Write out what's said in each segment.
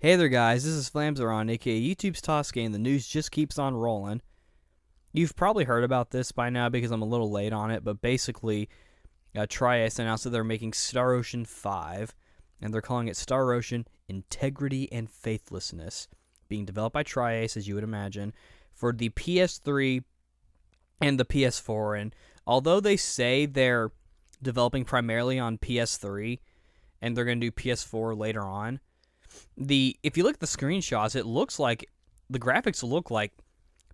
Hey there, guys. This is Flamzeron, aka YouTube's Tasuke, and the news just keeps on rolling. You've probably heard about this by now because I'm a little late on it, but basically, Tri-Ace announced that they're making Star Ocean 5, and they're calling it Star Ocean Integrity and Faithlessness, being developed by Tri-Ace, as you would imagine, for the PS3 and the PS4. And although they say they're developing primarily on PS3, and they're going to do PS4 later on, if you look at the screenshots, it looks like the graphics look like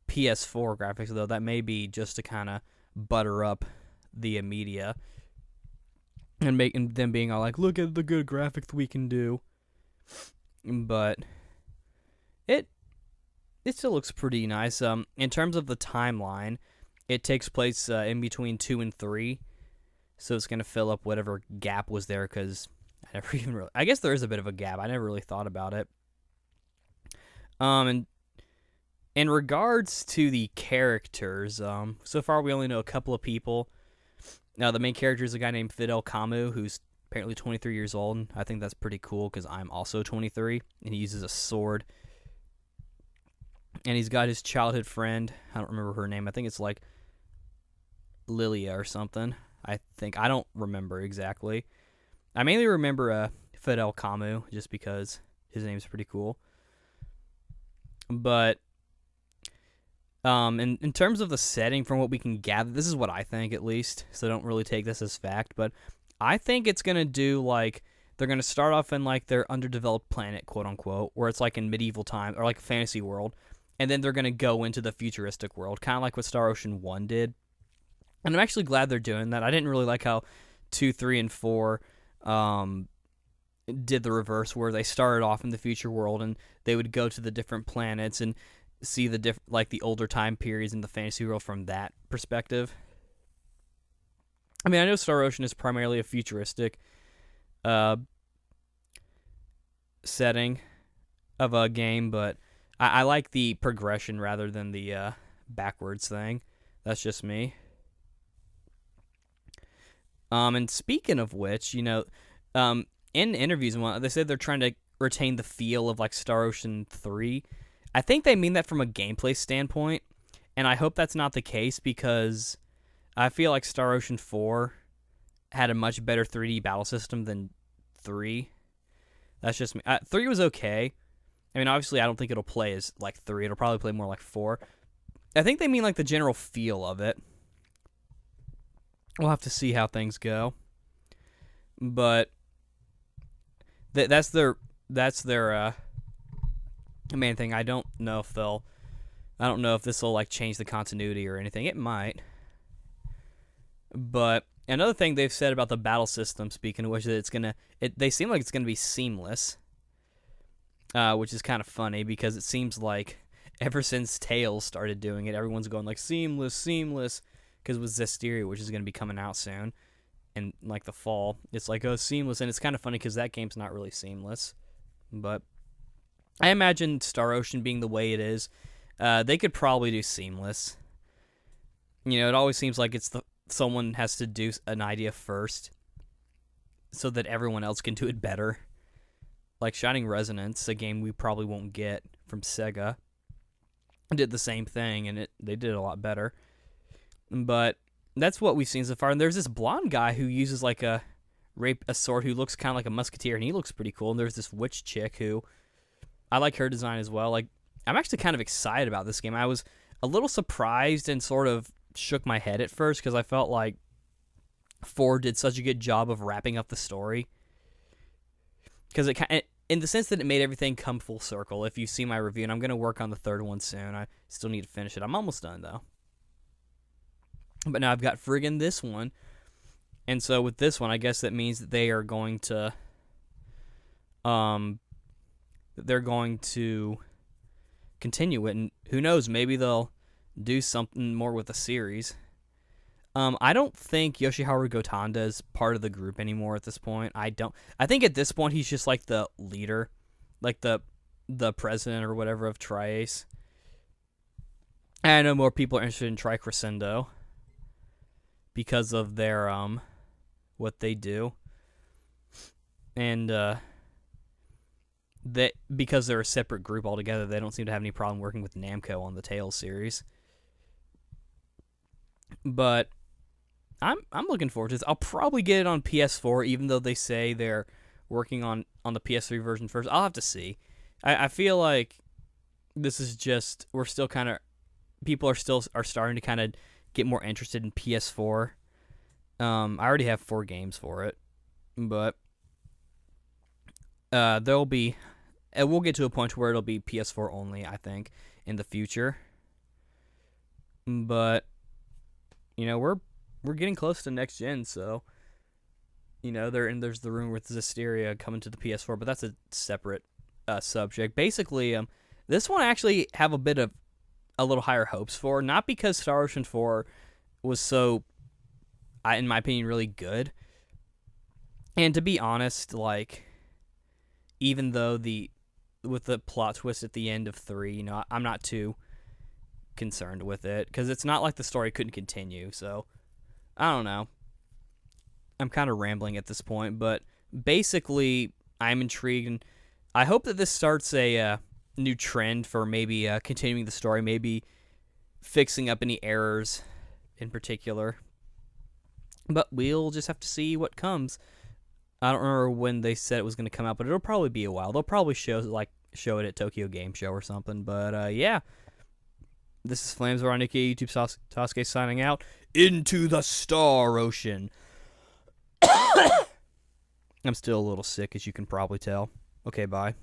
PS4 graphics, though that may be just to kind of butter up the media and making them being all like, look at the good graphics we can do. But it still looks pretty nice. In terms of the timeline, it takes place in between 2 and 3, so it's going to fill up whatever gap was there, because I guess there is a bit of a gap. I never really thought about it. And in regards to the characters, so far we only know a couple of people. Now, the main character is a guy named Fidel Camu, who's apparently 23 years old. And I think that's pretty cool because I'm also 23, and he uses a sword. And he's got his childhood friend. I don't remember her name. I think it's like Lilia or something. I don't remember exactly. I mainly remember Fidel Camu just because his name's pretty cool. But in terms of the setting, from what we can gather, this is what I think at least, so don't really take this as fact, but I think it's going to do like, they're going to start off in like their underdeveloped planet, quote unquote, where it's like in medieval time, or like a fantasy world, and then they're going to go into the futuristic world, kind of like what Star Ocean 1 did. And I'm actually glad they're doing that. I didn't really like how 2, 3, and 4 did the reverse, where they started off in the future world and they would go to the different planets and see the older time periods in the fantasy world from that perspective. I mean, I know Star Ocean is primarily a futuristic setting of a game, but I like the progression rather than the backwards thing. That's just me. And speaking of which, in interviews and whatnot, they said they're trying to retain the feel of like Star Ocean 3. I think they mean that from a gameplay standpoint, and I hope that's not the case, because I feel like Star Ocean 4 had a much better 3D battle system than 3. That's just me. 3 was okay. I mean, obviously, I don't think it'll play as like 3. It'll probably play more like 4. I think they mean like the general feel of it. We'll have to see how things go. But that's their main thing. I don't know if this will like change the continuity or anything. It might. But another thing they've said about the battle system, speaking of which, that they seem like it's gonna be seamless, which is kind of funny because it seems like ever since Tales started doing it, everyone's going like seamless, because with Zestiria, which is gonna be coming out soon in like the fall, it's like, oh, seamless, and it's kind of funny because that game's not really seamless. But I imagine Star Ocean being the way it is, they could probably do seamless. It always seems like someone has to do an idea first so that everyone else can do it better. Like Shining Resonance, a game we probably won't get from Sega, did the same thing, and they did it a lot better. But that's what we've seen so far. And there's this blonde guy who uses like a sword, who looks kind of like a musketeer, and he looks pretty cool. And there's this witch chick who, I like her design as well. Like, I'm actually kind of excited about this game. I was a little surprised and sort of shook my head at first because I felt like 4 did such a good job of wrapping up the story. Because in the sense that it made everything come full circle. If you see my review, and I'm going to work on the 3rd one soon. I still need to finish it. I'm almost done, though. But now I've got friggin' this one. And so with this one, I guess that means that they are going to continue it, and who knows, maybe they'll do something more with the series. I don't think Yoshiharu Gotanda is part of the group anymore at this point. I think at this point he's just like the leader, like the president or whatever of Tri-Ace. And I know more people are interested in Tri-Crescendo because of their what they do. And that because they're a separate group altogether, they don't seem to have any problem working with Namco on the Tales series. But I'm looking forward to this. I'll probably get it on PS4, even though they say they're working on the PS3 version first. I'll have to see. I feel like this is just, we're still kind of, people are starting to kind of get more interested in PS4. I already have 4 games for it, but there'll be, we'll get to a point where it'll be PS4 only, I think, in the future. But we're getting close to next gen, so there's the rumor with Zestiria coming to the PS4, but that's a separate subject. Basically, this one I actually have a little higher hopes for, not because Star Ocean 4 was so, in my opinion, really good. And to be honest, like, even though with the plot twist at the end of 3, I'm not too concerned with it, because it's not like the story couldn't continue. So I don't know, I'm kind of rambling at this point, but basically I'm intrigued, and I hope that this starts a new trend for maybe continuing the story, maybe fixing up any errors in particular. But we'll just have to see what comes. I don't remember when they said it was going to come out, but it'll probably be a while. They'll probably show it at Tokyo Game Show or something. But yeah, this is Flames Veronica, YouTube Tasuke signing out. Into the Star Ocean. I'm still a little sick, as you can probably tell. Okay, bye.